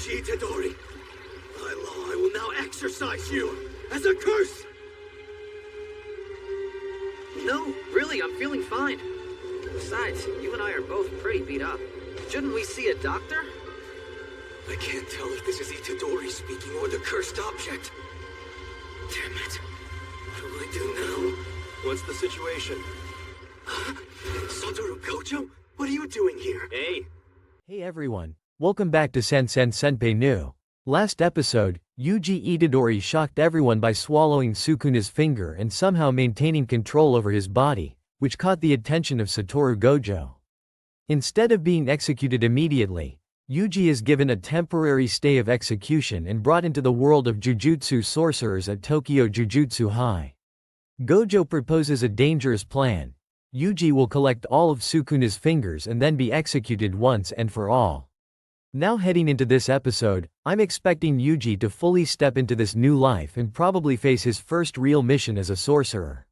Yuji Itadori, by law I will now exorcise you as a curse! No, really, I'm feeling fine. Besides, you and I are both pretty beat up. Shouldn't we see a doctor? I can't tell if this is Itadori speaking or the cursed object. Damn it. What do I do now? What's the situation? Huh? Satoru Gojo? What are you doing here? Hey. Hey everyone, welcome back to Sansen Senpai New. Last episode, Yuji Itadori shocked everyone by swallowing Sukuna's finger and somehow maintaining control over his body, which caught the attention of Satoru Gojo. Instead of being executed immediately, Yuji is given a temporary stay of execution and brought into the world of Jujutsu sorcerers at Tokyo Jujutsu High. Gojo proposes a dangerous plan. Yuji will collect all of Sukuna's fingers and then be executed once and for all. Now heading into this episode, I'm expecting Yuji to fully step into this new life and probably face his first real mission as a sorcerer.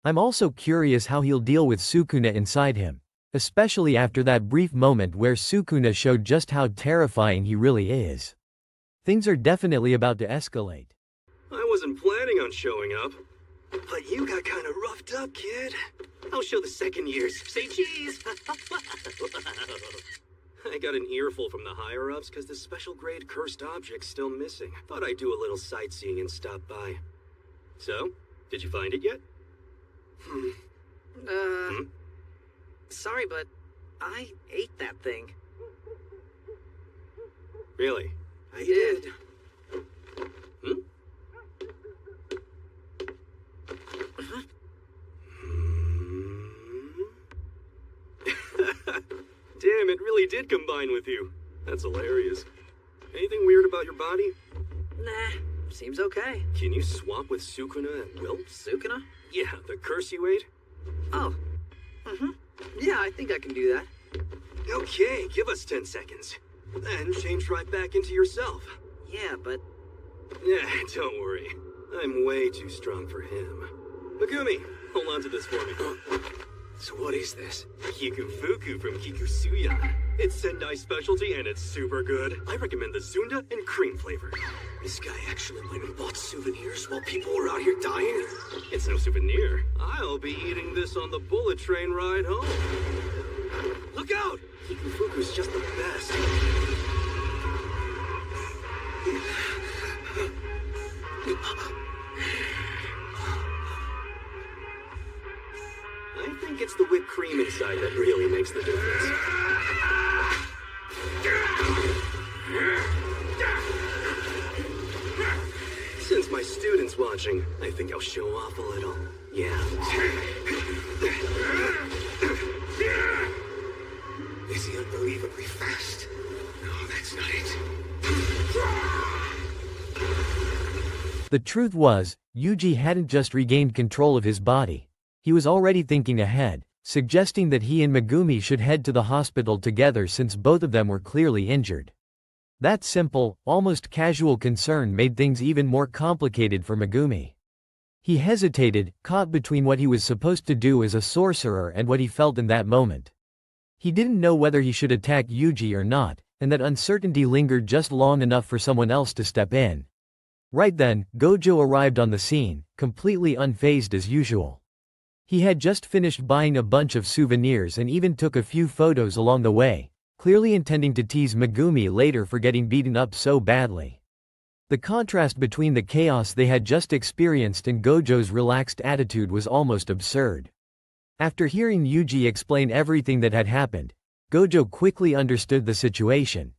I'm also curious how he'll deal with Sukuna inside him, especially after that brief moment where Sukuna showed just how terrifying he really is. Things are definitely about to escalate. I wasn't planning on showing up. But you got kinda roughed up, kid. I'll show the second years. Say cheese! I got an earful from the higher-ups because the special grade cursed object's still missing. Thought I'd do a little sightseeing and stop by. So, did you find it yet? Sorry, but I ate that thing. Really? I did. Damn, it really did combine with you. That's hilarious. Anything weird about your body? Nah, seems okay. Can you swap with Sukuna at will? Sukuna? Yeah, the curse you ate? Oh. Yeah, I think I can do that. Okay, give us 10 seconds. Then change right back into yourself. Yeah, but... Yeah, don't worry. I'm way too strong for him. Megumi, hold on to this for me. So what is this? Kikufuku from Kikusuya. It's Sendai specialty and it's super good. I recommend the Zunda and cream flavor. This guy actually went and bought souvenirs while people were out here dying? It's no souvenir. I'll be eating this on the bullet train ride home. Look out! Kikufuku's just the best. I think it's the whipped cream inside that really makes the difference. Since my student's watching, I think I'll show off a little. Yeah. Is he unbelievably fast? No, that's not it. The truth was, Yuji hadn't just regained control of his body. He was already thinking ahead, suggesting that he and Megumi should head to the hospital together since both of them were clearly injured. That simple, almost casual concern made things even more complicated for Megumi. He hesitated, caught between what he was supposed to do as a sorcerer and what he felt in that moment. He didn't know whether he should attack Yuji or not, and that uncertainty lingered just long enough for someone else to step in. Right then, Gojo arrived on the scene, completely unfazed as usual. He had just finished buying a bunch of souvenirs and even took a few photos along the way, clearly intending to tease Megumi later for getting beaten up so badly. The contrast between the chaos they had just experienced and Gojo's relaxed attitude was almost absurd. After hearing Yuji explain everything that had happened, Gojo quickly understood the situation.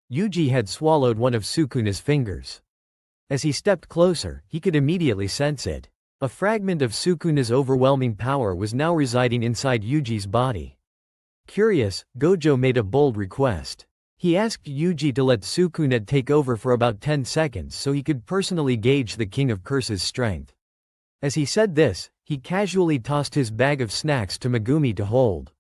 Yuji had swallowed one of Sukuna's fingers. As he stepped closer, he could immediately sense it. A fragment of Sukuna's overwhelming power was now residing inside Yuji's body. Curious, Gojo made a bold request. He asked Yuji to let Sukuna take over for about 10 seconds so he could personally gauge the King of Curse's strength. As he said this, he casually tossed his bag of snacks to Megumi to hold.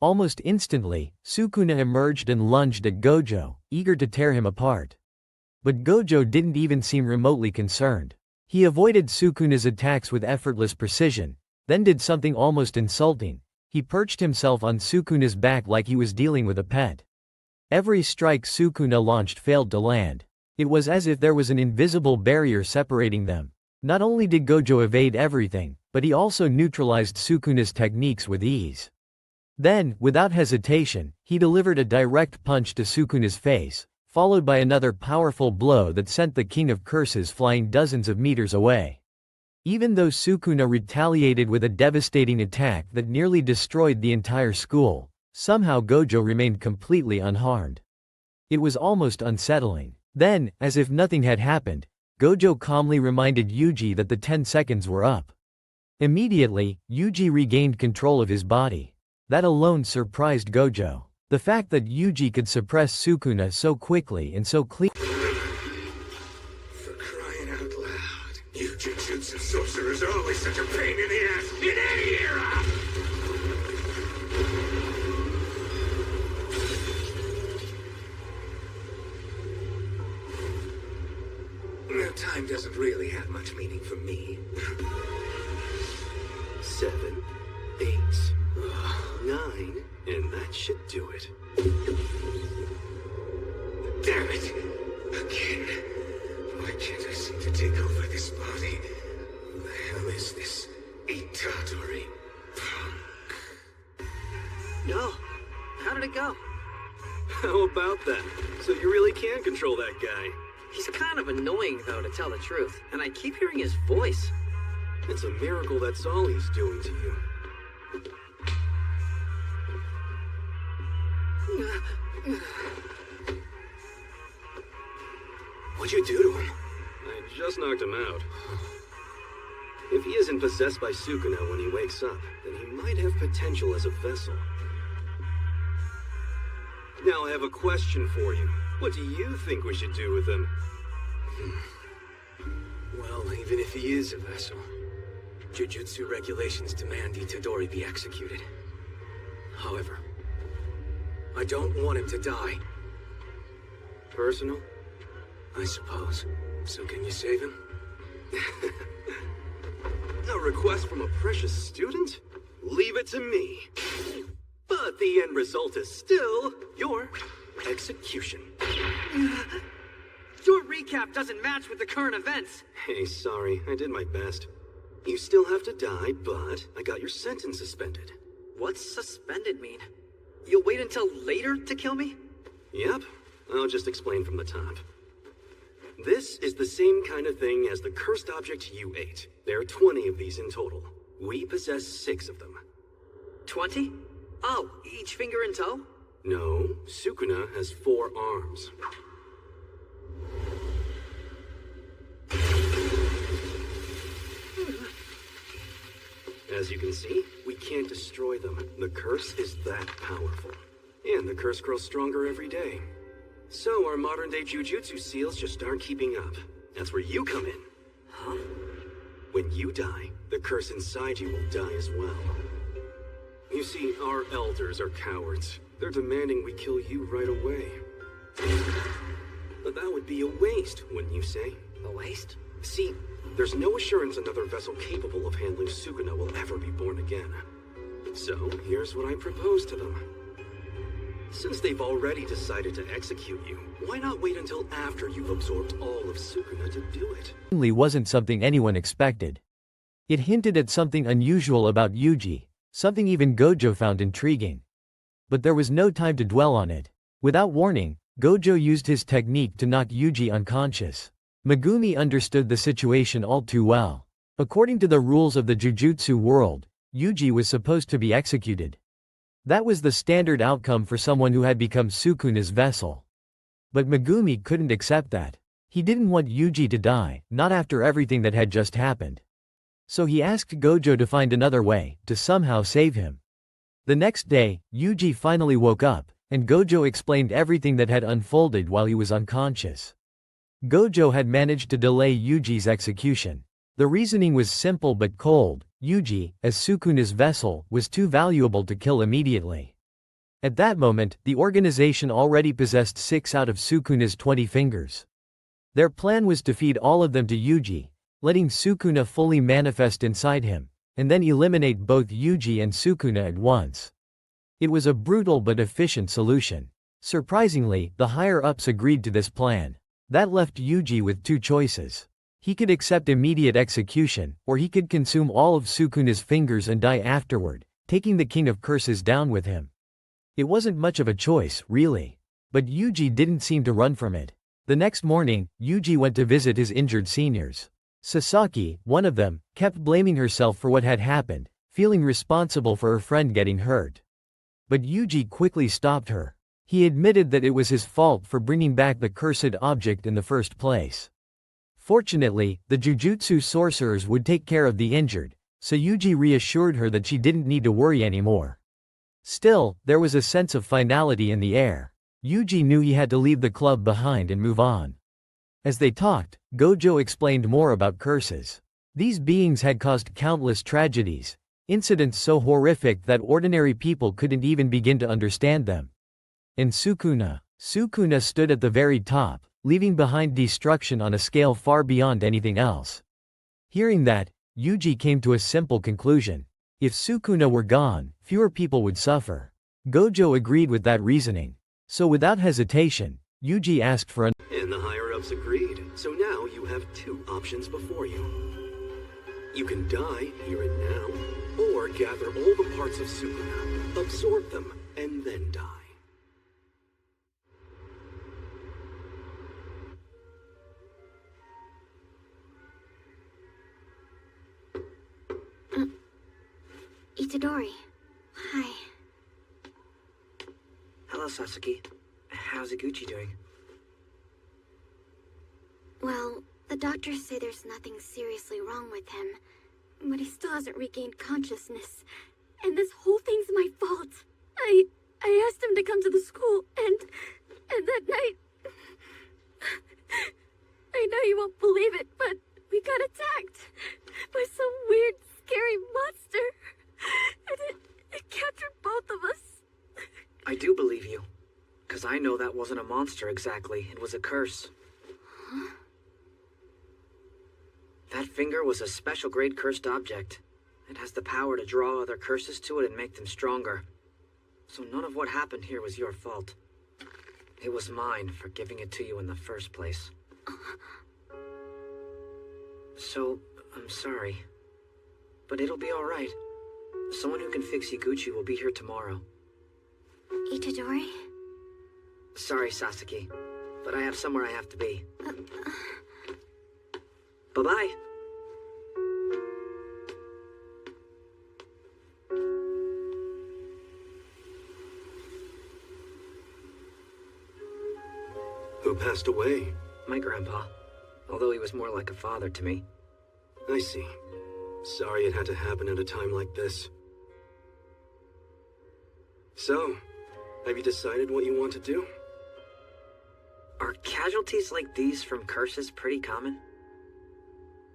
Almost instantly, Sukuna emerged and lunged at Gojo, eager to tear him apart. But Gojo didn't even seem remotely concerned. He avoided Sukuna's attacks with effortless precision, then did something almost insulting. He perched himself on Sukuna's back like he was dealing with a pet. Every strike Sukuna launched failed to land. It was as if there was an invisible barrier separating them. Not only did Gojo evade everything, but he also neutralized Sukuna's techniques with ease. Then, without hesitation, he delivered a direct punch to Sukuna's face, followed by another powerful blow that sent the King of Curses flying dozens of meters away. Even though Sukuna retaliated with a devastating attack that nearly destroyed the entire school, somehow Gojo remained completely unharmed. It was almost unsettling. Then, as if nothing had happened, Gojo calmly reminded Yuji that the 10 seconds were up. Immediately, Yuji regained control of his body. That alone surprised Gojo. The fact that Yuji could suppress Sukuna so quickly and so cleanly. For crying out loud, you Jujutsu sorcerers are always such a pain in the ass in any era! Now, time doesn't really have much meaning for me. 7, 8, 9, and that should do it. Damn it! Again. Why can't I seem to take over this body? Who the hell is this Itadori punk? No. How did it go? How about that? So you really can control that guy. He's kind of annoying, though, to tell the truth. And I keep hearing his voice. It's a miracle that's all he's doing to you. What'd you do to him? I just knocked him out. If he isn't possessed by Sukuna when he wakes up, then he might have potential as a vessel. Now I have a question for you. What do you think we should do with him? Well, even if he is a vessel, Jujutsu regulations demand Itadori be executed. However, I don't want him to die. Personal? I suppose. So can you save him? A request from a precious student? Leave it to me. But the end result is still your execution. Your recap doesn't match with the current events. Hey, sorry, I did my best. You still have to die, but I got your sentence suspended. What's suspended mean? You'll wait until later to kill me? Yep, I'll just explain from the top. This is the same kind of thing as the cursed object you ate. There are 20 of these in total. We possess 6 of them. 20? Oh, each finger and toe? No, Sukuna has 4 arms. As you can see, we can't destroy them. The curse is that powerful. And the curse grows stronger every day. So our modern-day Jujutsu seals just aren't keeping up. That's where you come in. Huh? When you die, the curse inside you will die as well. You see, our elders are cowards. They're demanding we kill you right away. But that would be a waste, wouldn't you say? A waste? See, there's no assurance another vessel capable of handling Sukuna will ever be born again. So, here's what I propose to them. Since they've already decided to execute you, why not wait until after you've absorbed all of Sukuna to do it? Wasn't something anyone expected. It hinted at something unusual about Yuji, something even Gojo found intriguing. But there was no time to dwell on it. Without warning, Gojo used his technique to knock Yuji unconscious. Megumi understood the situation all too well. According to the rules of the Jujutsu world, Yuji was supposed to be executed. That was the standard outcome for someone who had become Sukuna's vessel. But Megumi couldn't accept that. He didn't want Yuji to die, not after everything that had just happened. So he asked Gojo to find another way, to somehow save him. The next day, Yuji finally woke up, and Gojo explained everything that had unfolded while he was unconscious. Gojo had managed to delay Yuji's execution. The reasoning was simple but cold. Yuji, as Sukuna's vessel, was too valuable to kill immediately. At that moment, the organization already possessed 6 out of Sukuna's 20 fingers. Their plan was to feed all of them to Yuji, letting Sukuna fully manifest inside him, and then eliminate both Yuji and Sukuna at once. It was a brutal but efficient solution. Surprisingly, the higher-ups agreed to this plan. That left Yuji with two choices. He could accept immediate execution, or he could consume all of Sukuna's fingers and die afterward, taking the King of Curses down with him. It wasn't much of a choice, really. But Yuji didn't seem to run from it. The next morning, Yuji went to visit his injured seniors. Sasaki, one of them, kept blaming herself for what had happened, feeling responsible for her friend getting hurt. But Yuji quickly stopped her. He admitted that it was his fault for bringing back the cursed object in the first place. Fortunately, the Jujutsu sorcerers would take care of the injured, so Yuji reassured her that she didn't need to worry anymore. Still, there was a sense of finality in the air. Yuji knew he had to leave the club behind and move on. As they talked, Gojo explained more about curses. These beings had caused countless tragedies, incidents so horrific that ordinary people couldn't even begin to understand them. And Sukuna stood at the very top, leaving behind destruction on a scale far beyond anything else. Hearing that, Yuji came to a simple conclusion. If Sukuna were gone, fewer people would suffer. Gojo agreed with that reasoning. So without hesitation, Yuji asked for an And the higher-ups agreed, so now you have two options before you. You can die here and now, or gather all the parts of Sukuna, absorb them, and then die. Itadori. Hi. Hello, Sasaki. How's Iguchi doing? Well, the doctors say there's nothing seriously wrong with him, but he still hasn't regained consciousness. And this whole thing's my fault. I asked him to come to the school, and that night... I know you won't believe it, but we got attacked by some weird, scary monster. And it captured both of us. I do believe you. 'Cause I know that wasn't a monster exactly. It was a curse. Huh? That finger was a special grade cursed object. It has the power to draw other curses to it and make them stronger. So none of what happened here was your fault. It was mine for giving it to you in the first place. So, I'm sorry. But it'll be alright. Someone who can fix Iguchi will be here tomorrow. Itadori? Sorry, Sasaki, but I have somewhere I have to be. Bye-bye. Who passed away? My grandpa, although he was more like a father to me. I see. Sorry it had to happen at a time like this. So, have you decided what you want to do? Are casualties like these from curses pretty common?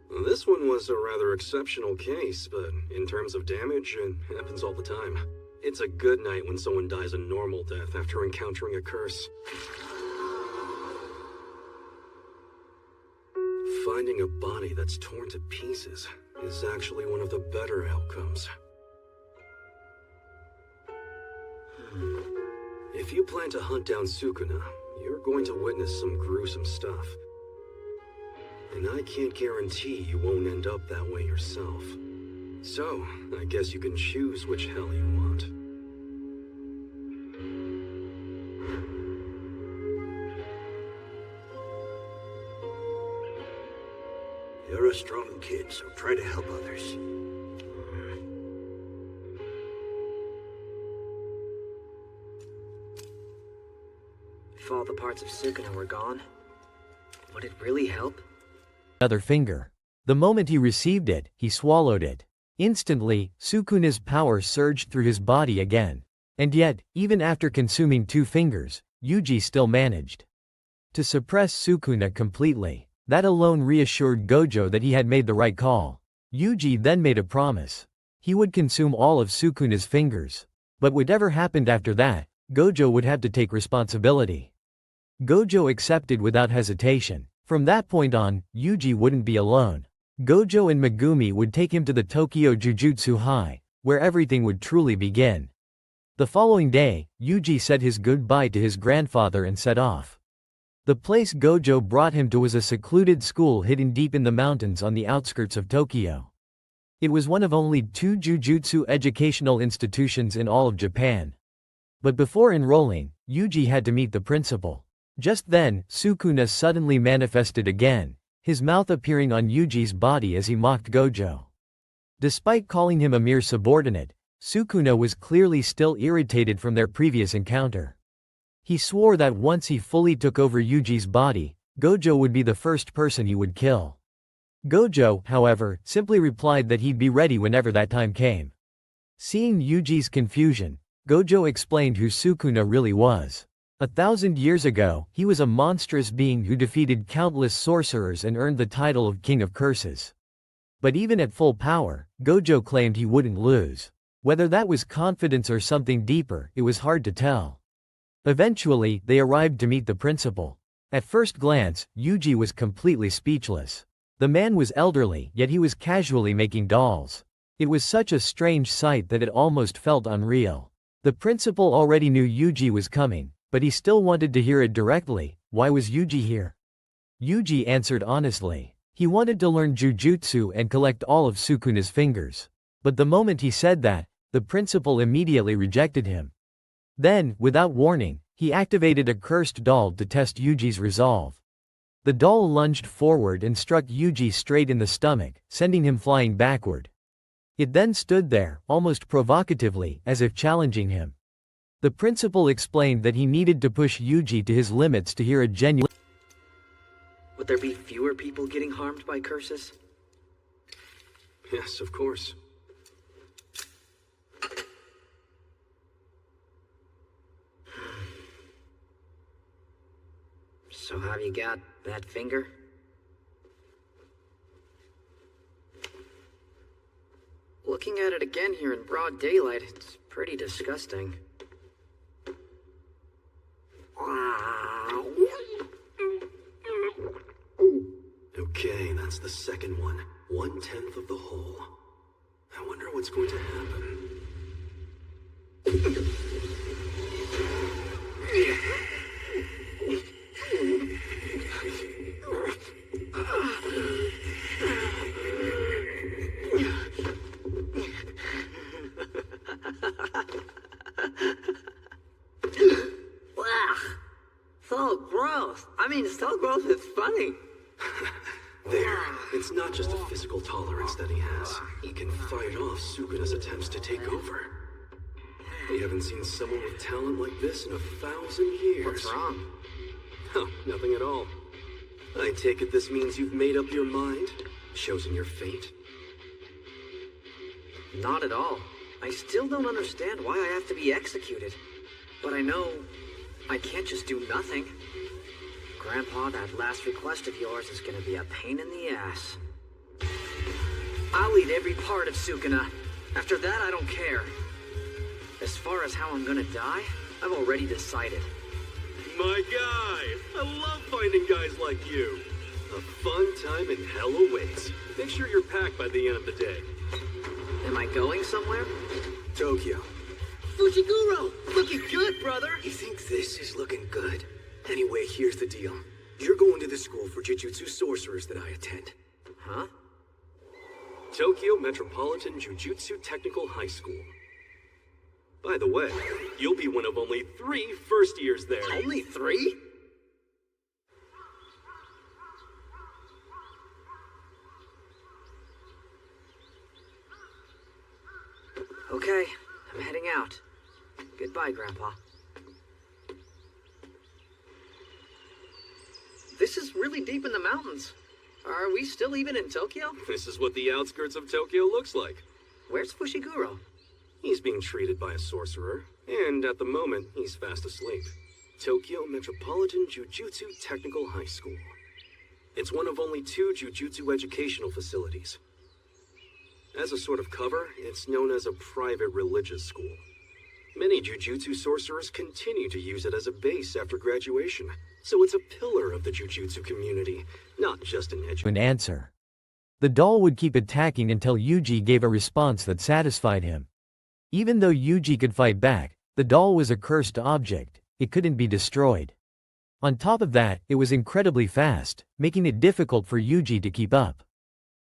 Well, this one was a rather exceptional case, but in terms of damage, it happens all the time. It's a good night when someone dies a normal death after encountering a curse. Finding a body that's torn to pieces is actually one of the better outcomes. If you plan to hunt down Sukuna, you're going to witness some gruesome stuff. And I can't guarantee you won't end up that way yourself. So, I guess you can choose which hell you want. You're a strong kid, so try to help others. If all the parts of Sukuna were gone, would it really help? other finger. The moment he received it, he swallowed it. Instantly, Sukuna's power surged through his body again. And yet, even after consuming 2 fingers, Yuji still managed to suppress Sukuna completely. That alone reassured Gojo that he had made the right call. Yuji then made a promise. He would consume all of Sukuna's fingers. But whatever happened after that, Gojo would have to take responsibility. Gojo accepted without hesitation. From that point on, Yuji wouldn't be alone. Gojo and Megumi would take him to the Tokyo Jujutsu High, where everything would truly begin. The following day, Yuji said his goodbye to his grandfather and set off. The place Gojo brought him to was a secluded school hidden deep in the mountains on the outskirts of Tokyo. It was one of only 2 jujutsu educational institutions in all of Japan. But before enrolling, Yuji had to meet the principal. Just then, Sukuna suddenly manifested again, his mouth appearing on Yuji's body as he mocked Gojo. Despite calling him a mere subordinate, Sukuna was clearly still irritated from their previous encounter. He swore that once he fully took over Yuji's body, Gojo would be the first person he would kill. Gojo, however, simply replied that he'd be ready whenever that time came. Seeing Yuji's confusion, Gojo explained who Sukuna really was. 1,000 years ago, he was a monstrous being who defeated countless sorcerers and earned the title of King of Curses. But even at full power, Gojo claimed he wouldn't lose. Whether that was confidence or something deeper, it was hard to tell. Eventually, they arrived to meet the principal. At first glance, Yuji was completely speechless. The man was elderly, yet he was casually making dolls. It was such a strange sight that it almost felt unreal. The principal already knew Yuji was coming, but he still wanted to hear it directly. Why was Yuji here? Yuji answered honestly. He wanted to learn jujutsu and collect all of Sukuna's fingers. But the moment he said that, the principal immediately rejected him. Then, without warning, he activated a cursed doll to test Yuji's resolve. The doll lunged forward and struck Yuji straight in the stomach, sending him flying backward. It then stood there, almost provocatively, as if challenging him. The principal explained that he needed to push Yuji to his limits to hear a genuine. Would there be fewer people getting harmed by curses? Yes, of course. So have you got that finger? Looking at it again here in broad daylight, it's pretty disgusting. Okay, that's the second one. 1/10 of the whole. I wonder what's going to happen. So gross. So gross it's funny. There. It's not just a physical tolerance that he has. He can fight off Sukuna's attempts to take over. We haven't seen someone with talent like this in 1,000 years. What's wrong? Oh, nothing at all. I take it this means you've made up your mind? Chosen your fate? Not at all. I still don't understand why I have to be executed. But I know I can't just do nothing. Grandpa, that last request of yours is gonna be a pain in the ass. I'll eat every part of Sukuna. After that, I don't care. As far as how I'm gonna die, I've already decided. My guy! I love finding guys like you. A fun time in hell awaits. Make sure you're packed by the end of the day. Am I going somewhere? Tokyo. Fushiguro! Looking good, brother! You think this is looking good? Anyway, here's the deal. You're going to the school for Jujutsu sorcerers that I attend. Huh? Tokyo Metropolitan Jujutsu Technical High School. By the way, you'll be one of only 3 first years there. Only 3? Okay, I'm heading out. Goodbye, Grandpa. This is really deep in the mountains. Are we still even in Tokyo? This is what the outskirts of Tokyo looks like. Where's Fushiguro? He's being treated by a sorcerer, and at the moment, he's fast asleep. Tokyo Metropolitan Jujutsu Technical High School. It's one of only 2 jujutsu educational facilities. As a sort of cover, it's known as a private religious school. Many jujutsu sorcerers continue to use it as a base after graduation, so it's a pillar of the jujutsu community, not just an answer. The doll would keep attacking until Yuji gave a response that satisfied him. Even though Yuji could fight back, The doll was a cursed object, it couldn't be destroyed. On top of that, it was incredibly fast, making it difficult for Yuji to keep up.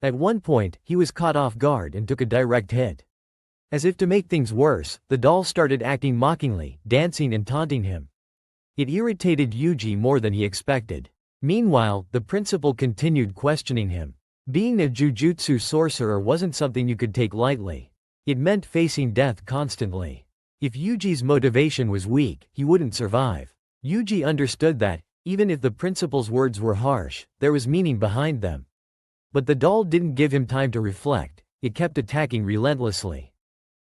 At one point, he was caught off guard and took a direct hit. As if to make things worse, the doll started acting mockingly, dancing and taunting him. It irritated Yuji more than he expected. Meanwhile, the principal continued questioning him. Being a jujutsu sorcerer wasn't something you could take lightly. It meant facing death constantly. If Yuji's motivation was weak, he wouldn't survive. Yuji understood that, even if the principal's words were harsh, there was meaning behind them. But the doll didn't give him time to reflect, it kept attacking relentlessly.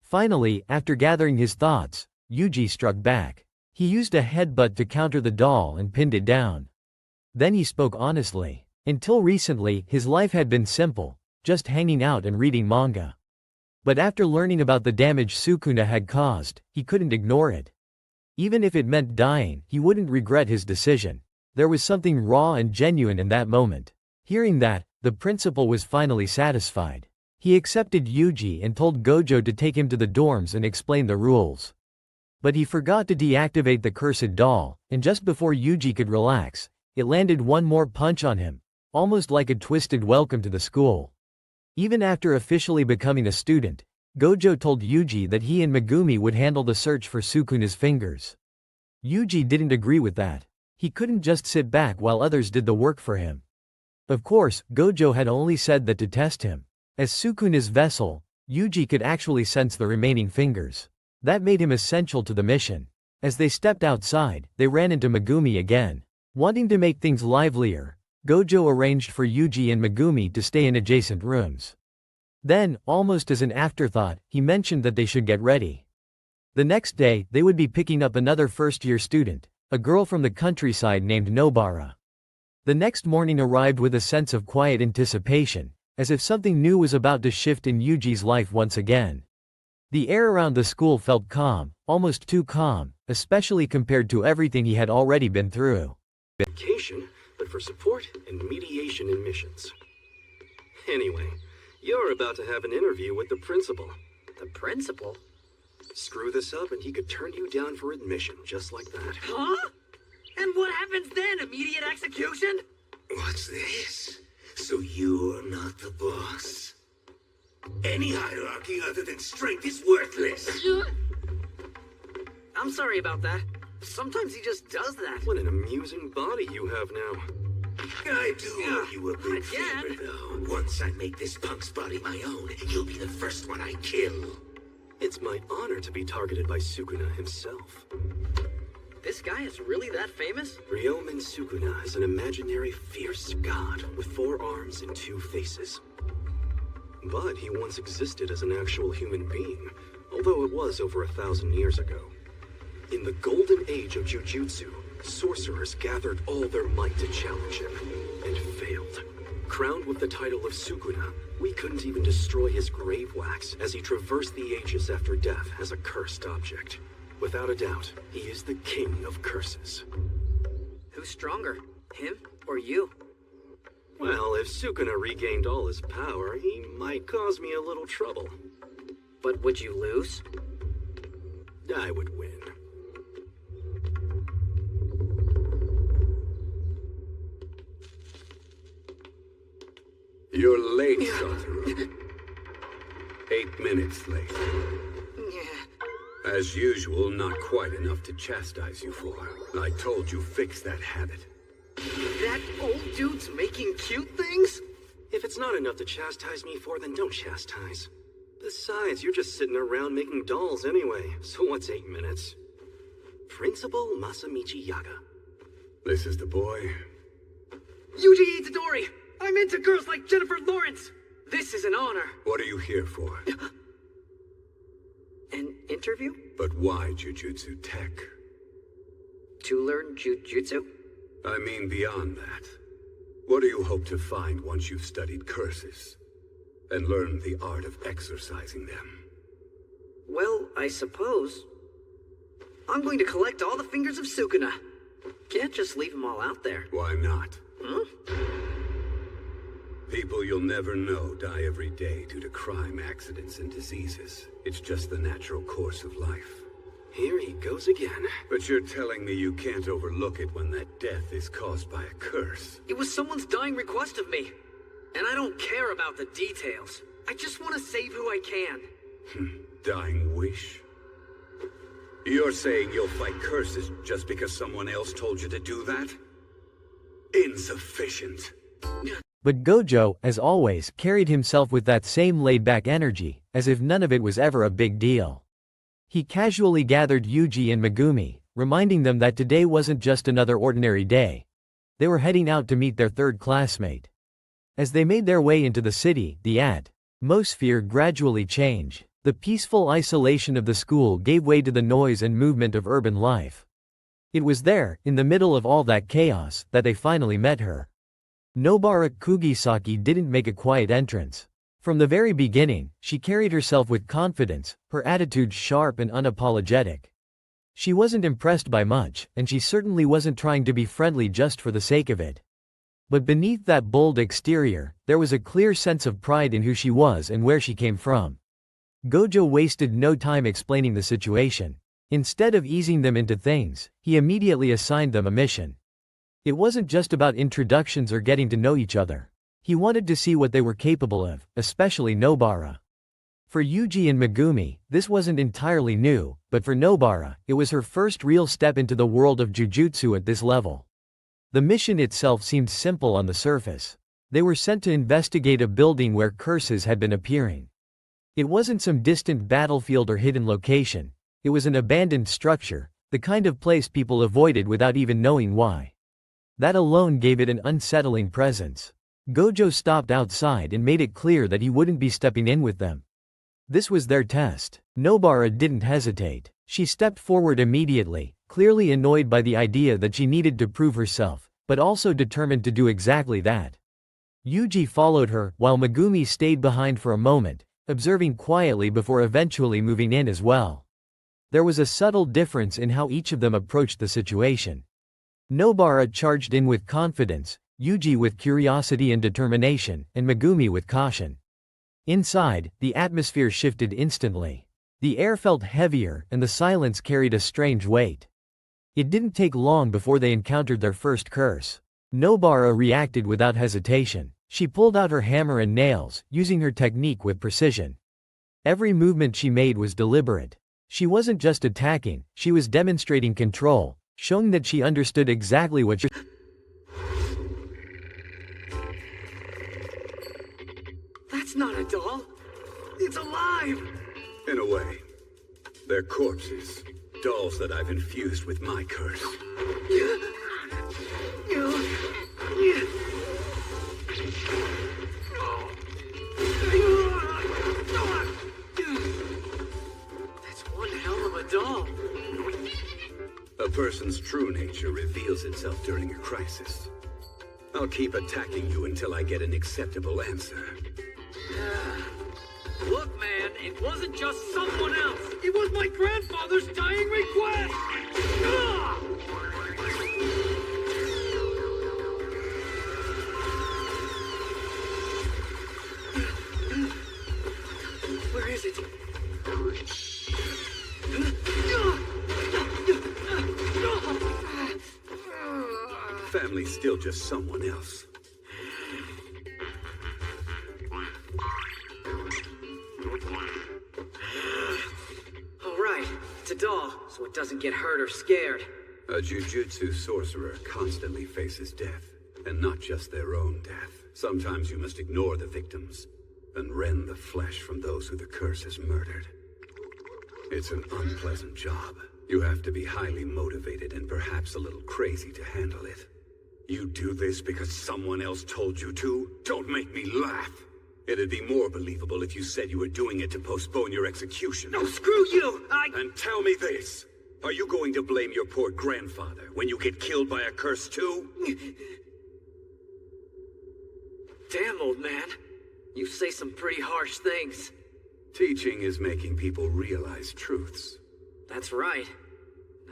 Finally, after gathering his thoughts, Yuji struck back. He used a headbutt to counter the doll and pinned it down. Then he spoke honestly. Until recently, his life had been simple, just hanging out and reading manga. But after learning about the damage Sukuna had caused, he couldn't ignore it. Even if it meant dying, he wouldn't regret his decision. There was something raw and genuine in that moment. Hearing that, the principal was finally satisfied. He accepted Yuji and told Gojo to take him to the dorms and explain the rules. But he forgot to deactivate the cursed doll, and just before Yuji could relax, it landed one more punch on him, almost like a twisted welcome to the school. Even after officially becoming a student, Gojo told Yuji that he and Megumi would handle the search for Sukuna's fingers. Yuji didn't agree with that. He couldn't just sit back while others did the work for him. Of course, Gojo had only said that to test him. As Sukuna's vessel, Yuji could actually sense the remaining fingers. That made him essential to the mission. As they stepped outside, they ran into Megumi again. Wanting to make things livelier, Gojo arranged for Yuji and Megumi to stay in adjacent rooms. Then, almost as an afterthought, he mentioned that they should get ready. The next day, they would be picking up another first-year student, a girl from the countryside named Nobara. The next morning arrived with a sense of quiet anticipation, as if something new was about to shift in Yuji's life once again. The air around the school felt calm, almost too calm, especially compared to everything he had already been through. Vacation, but for support and mediation in missions. Anyway, you're about to have an interview with the principal. The principal? Screw this up and he could turn you down for admission, just like that. Huh? And what happens then? Immediate execution? What's this? So you're not the boss? Any hierarchy other than strength is worthless. I'm sorry about that. Sometimes he just does that. What an amusing body you have now. I do owe you a big Again? favor, though. Once I make this punk's body my own, you'll be the first one I kill. It's my honor to be targeted by Sukuna himself. This guy is really that famous? Ryomen Sukuna is an imaginary fierce god with 4 arms and 2 faces. But he once existed as an actual human being, although it was over 1,000 years ago. In the golden age of Jujutsu, sorcerers gathered all their might to challenge him, and failed. Crowned with the title of Sukuna, we couldn't even destroy his grave wax as he traversed the ages after death as a cursed object. Without a doubt, he is the king of curses. Who's stronger, him or you? Well, if Sukuna regained all his power, he might cause me a little trouble. But would you lose? I would win. You're late, Satoru. 8 minutes late. Yeah. As usual, not quite enough to chastise you for. I told you fix that habit. That old dude's making cute things? If it's not enough to chastise me for, then don't chastise. Besides, you're just sitting around making dolls anyway, so what's 8 minutes? Principal Masamichi Yaga. This is the boy. Yuji Itadori! I'm into girls like Jennifer Lawrence! This is an honor. What are you here for? An interview? But why Jujutsu Tech? To learn jujutsu? I mean beyond that. What do you hope to find once you've studied curses? And learned the art of exorcising them? Well, I suppose I'm going to collect all the fingers of Sukuna. Can't just leave them all out there. Why not? Huh? People you'll never know die every day due to crime, accidents, and diseases. It's just the natural course of life. Here he goes again. But you're telling me you can't overlook it when that death is caused by a curse. It was someone's dying request of me. And I don't care about the details. I just want to save who I can. Dying wish? You're saying you'll fight curses just because someone else told you to do that? Insufficient. But Gojo, as always, carried himself with that same laid-back energy, as if none of it was ever a big deal. He casually gathered Yuji and Megumi, reminding them that today wasn't just another ordinary day. They were heading out to meet their third classmate. As they made their way into the city, the atmosphere gradually changed. The peaceful isolation of the school gave way to the noise and movement of urban life. It was there, in the middle of all that chaos, that they finally met her. Nobara Kugisaki didn't make a quiet entrance. From the very beginning, she carried herself with confidence, her attitude sharp and unapologetic. She wasn't impressed by much, and she certainly wasn't trying to be friendly just for the sake of it. But beneath that bold exterior, there was a clear sense of pride in who she was and where she came from. Gojo wasted no time explaining the situation. Instead of easing them into things, he immediately assigned them a mission. It wasn't just about introductions or getting to know each other. He wanted to see what they were capable of, especially Nobara. For Yuji and Megumi, this wasn't entirely new, but for Nobara, it was her first real step into the world of jujutsu at this level. The mission itself seemed simple on the surface. They were sent to investigate a building where curses had been appearing. It wasn't some distant battlefield or hidden location. It was an abandoned structure, the kind of place people avoided without even knowing why. That alone gave it an unsettling presence. Gojo stopped outside and made it clear that he wouldn't be stepping in with them. This was their test. Nobara didn't hesitate. She stepped forward immediately, clearly annoyed by the idea that she needed to prove herself, but also determined to do exactly that. Yuji followed her, while Megumi stayed behind for a moment, observing quietly before eventually moving in as well. There was a subtle difference in how each of them approached the situation. Nobara charged in with confidence, Yuji with curiosity and determination, and Megumi with caution. Inside, the atmosphere shifted instantly. The air felt heavier, and the silence carried a strange weight. It didn't take long before they encountered their first curse. Nobara reacted without hesitation. She pulled out her hammer and nails, using her technique with precision. Every movement she made was deliberate. She wasn't just attacking, she was demonstrating control, showing that she understood exactly what she... That's not a doll. It's alive! In a way. They're corpses. Dolls that I've infused with my curse. That's one hell of a doll. A person's true nature reveals itself during a crisis. I'll keep attacking you until I get an acceptable answer. Look, man, it wasn't just someone else. It was my grandfather's dying request. Where is it? Family's still just someone else. It's a doll, so it doesn't get hurt or scared. A jujutsu sorcerer constantly faces death, and not just their own death. Sometimes you must ignore the victims and rend the flesh from those who the curse has murdered. It's an unpleasant job. You have to be highly motivated and perhaps a little crazy to handle it. You do this because someone else told you to? Don't make me laugh! It'd be more believable if you said you were doing it to postpone your execution. No, screw you! And tell me this. Are you going to blame your poor grandfather when you get killed by a curse too? Damn, old man. You say some pretty harsh things. Teaching is making people realize truths. That's right.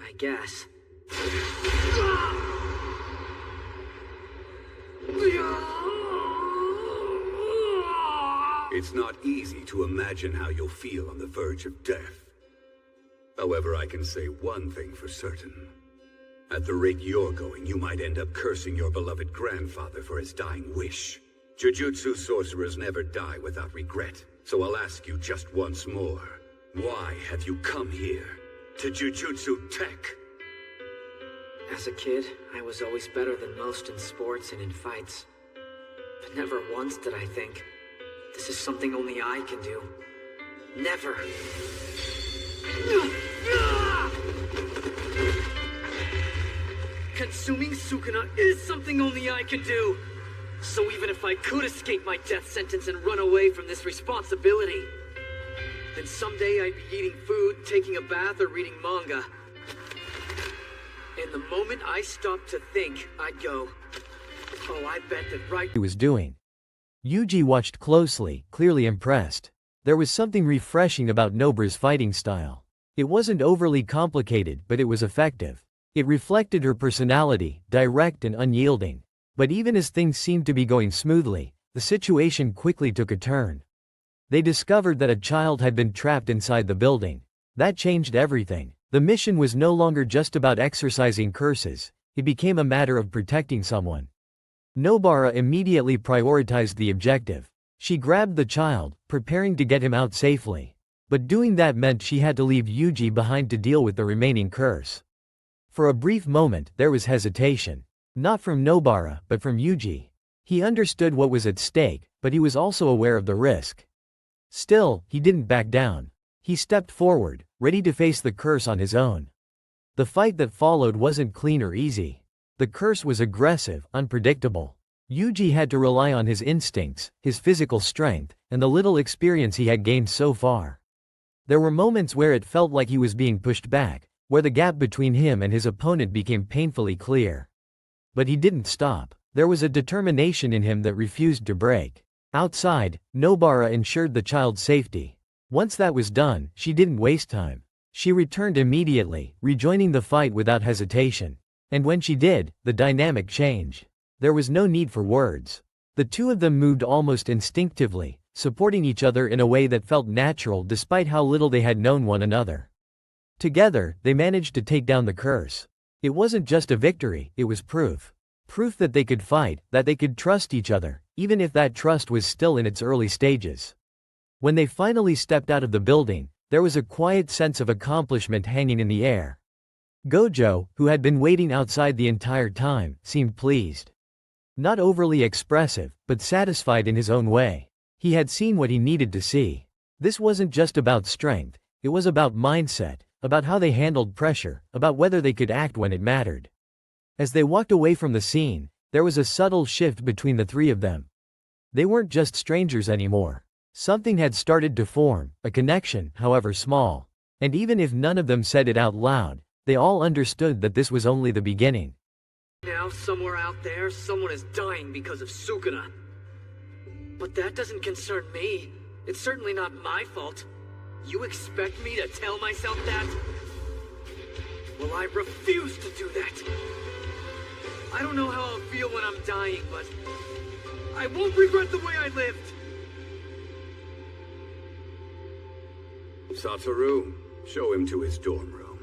I guess. It's not easy to imagine how you'll feel on the verge of death. However, I can say one thing for certain. At the rate you're going, you might end up cursing your beloved grandfather for his dying wish. Jujutsu sorcerers never die without regret, so I'll ask you just once more. Why have you come here? To Jujutsu Tech? As a kid, I was always better than most in sports and in fights. But never once did I think, this is something only I can do. Never. Consuming Sukuna is something only I can do. So even if I could escape my death sentence and run away from this responsibility, then someday I'd be eating food, taking a bath, or reading manga. And the moment I stopped to think, I'd go, oh, I bet that right he was doing. Yuji watched closely, clearly impressed. There was something refreshing about Nobra's fighting style. It wasn't overly complicated, but it was effective. It reflected her personality, direct and unyielding. But even as things seemed to be going smoothly, the situation quickly took a turn. They discovered that a child had been trapped inside the building. That changed everything. The mission was no longer just about exorcising curses, it became a matter of protecting someone. Nobara immediately prioritized the objective. She grabbed the child, preparing to get him out safely. But doing that meant she had to leave Yuji behind to deal with the remaining curse. For a brief moment, there was hesitation. Not from Nobara, but from Yuji. He understood what was at stake, but he was also aware of the risk. Still, he didn't back down. He stepped forward, ready to face the curse on his own. The fight that followed wasn't clean or easy. The curse was aggressive, unpredictable. Yuji had to rely on his instincts, his physical strength, and the little experience he had gained so far. There were moments where it felt like he was being pushed back, where the gap between him and his opponent became painfully clear. But he didn't stop. There was a determination in him that refused to break. Outside, Nobara ensured the child's safety. Once that was done, she didn't waste time. She returned immediately, rejoining the fight without hesitation. And when she did, the dynamic changed. There was no need for words. The two of them moved almost instinctively, supporting each other in a way that felt natural despite how little they had known one another. Together, they managed to take down the curse. It wasn't just a victory, it was proof. Proof that they could fight, that they could trust each other, even if that trust was still in its early stages. When they finally stepped out of the building, there was a quiet sense of accomplishment hanging in the air. Gojo, who had been waiting outside the entire time, seemed pleased. Not overly expressive, but satisfied in his own way. He had seen what he needed to see. This wasn't just about strength, it was about mindset, about how they handled pressure, about whether they could act when it mattered. As they walked away from the scene, there was a subtle shift between the three of them. They weren't just strangers anymore. Something had started to form, a connection, however small. And even if none of them said it out loud, they all understood that this was only the beginning. now somewhere out there, someone is dying because of Sukuna. But that doesn't concern me. It's certainly not my fault. You expect me to tell myself that? Well, I refuse to do that. I don't know how I'll feel when I'm dying, but I won't regret the way I lived. Satoru, show him to his dorm room.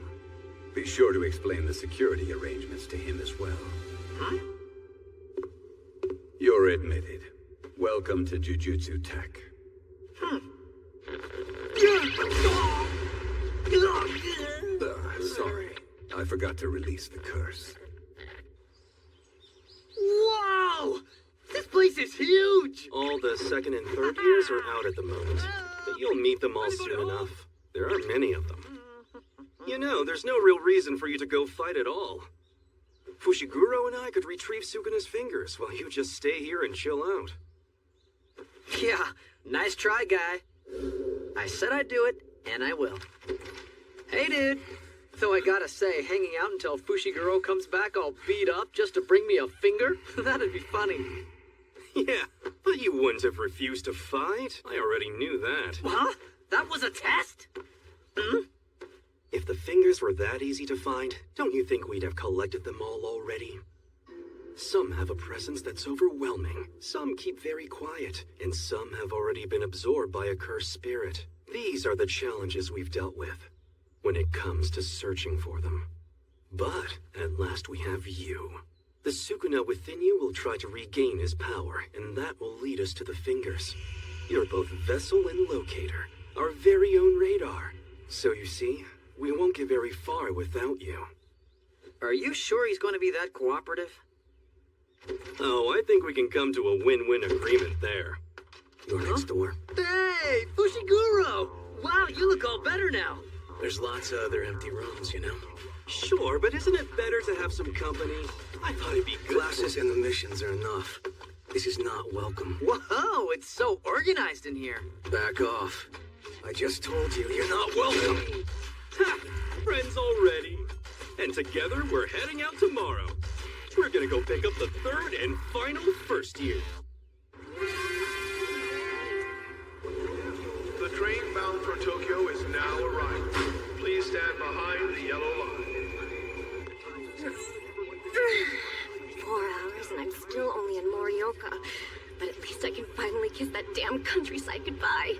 Be sure to explain the security arrangements to him as well. Huh? You're admitted. Welcome to Jujutsu Tech. Sorry. I forgot to release the curse. Wow! This place is huge! All the second and third years are out at the moment, but you'll meet them all soon enough. There aren't many of them. You know, there's no real reason for you to go fight at all. Fushiguro and I could retrieve Sukuna's fingers while you just stay here and chill out. Yeah, nice try, guy. I said I'd do it, and I will. Hey, dude. Though I gotta say, hanging out until Fushiguro comes back all beat up just to bring me a finger? That'd be funny. Yeah, but you wouldn't have refused to fight. I already knew that. Huh? That was a test? If the fingers were that easy to find, don't you think we'd have collected them all already? Some have a presence that's overwhelming, some keep very quiet, and some have already been absorbed by a cursed spirit. These are the challenges we've dealt with. when it comes to searching for them. But at last we have you. The Sukuna within you will try to regain his power, and that will lead us to the Fingers. You're both vessel and locator, our very own radar. So you see, we won't get very far without you. Are you sure he's going to be that cooperative? Oh, I think we can come to a win-win agreement there. You're next door. Hey, Fushiguro! Wow, you look all better now. There's lots of other empty rooms, you know? Sure, but isn't it better to have some company? I thought it'd be good. Classes and the missions are enough. This is not welcome. Whoa, it's so organized in here. Back off. I just told you, you're not welcome. Ha! Friends already. And together, we're heading out tomorrow. We're gonna go pick up the third and final first year. The train bound for Tokyo is now arriving. Please stand behind the yellow line. 4 hours and I'm still only in Morioka. But at least I can finally kiss that damn countryside goodbye.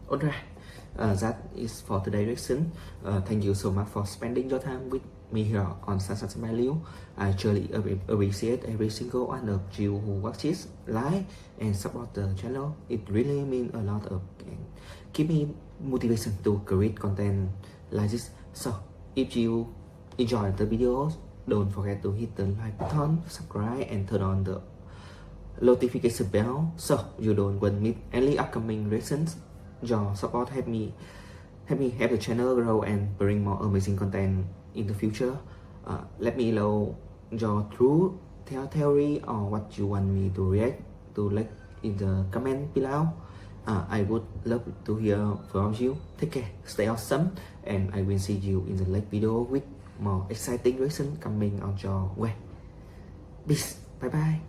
Alright, that is for today's lesson. Thank you so much for spending your time with me here on Sunset Smile Liu. I truly appreciate every single one of you who watches, like, and support the channel. It really means a lot of and give me motivation to create content like this. So, if you enjoy the videos, don't forget to hit the like button, subscribe, and turn on the notification bell so you don't miss any upcoming lessons. Your support help me help the channel grow and bring more amazing content in the future. Let me know your true theory or what you want me to react to, like in the comment below. I would love to hear from you. Take care, stay awesome, and I will see you in the next video with more exciting reason coming on your way. Peace, bye bye.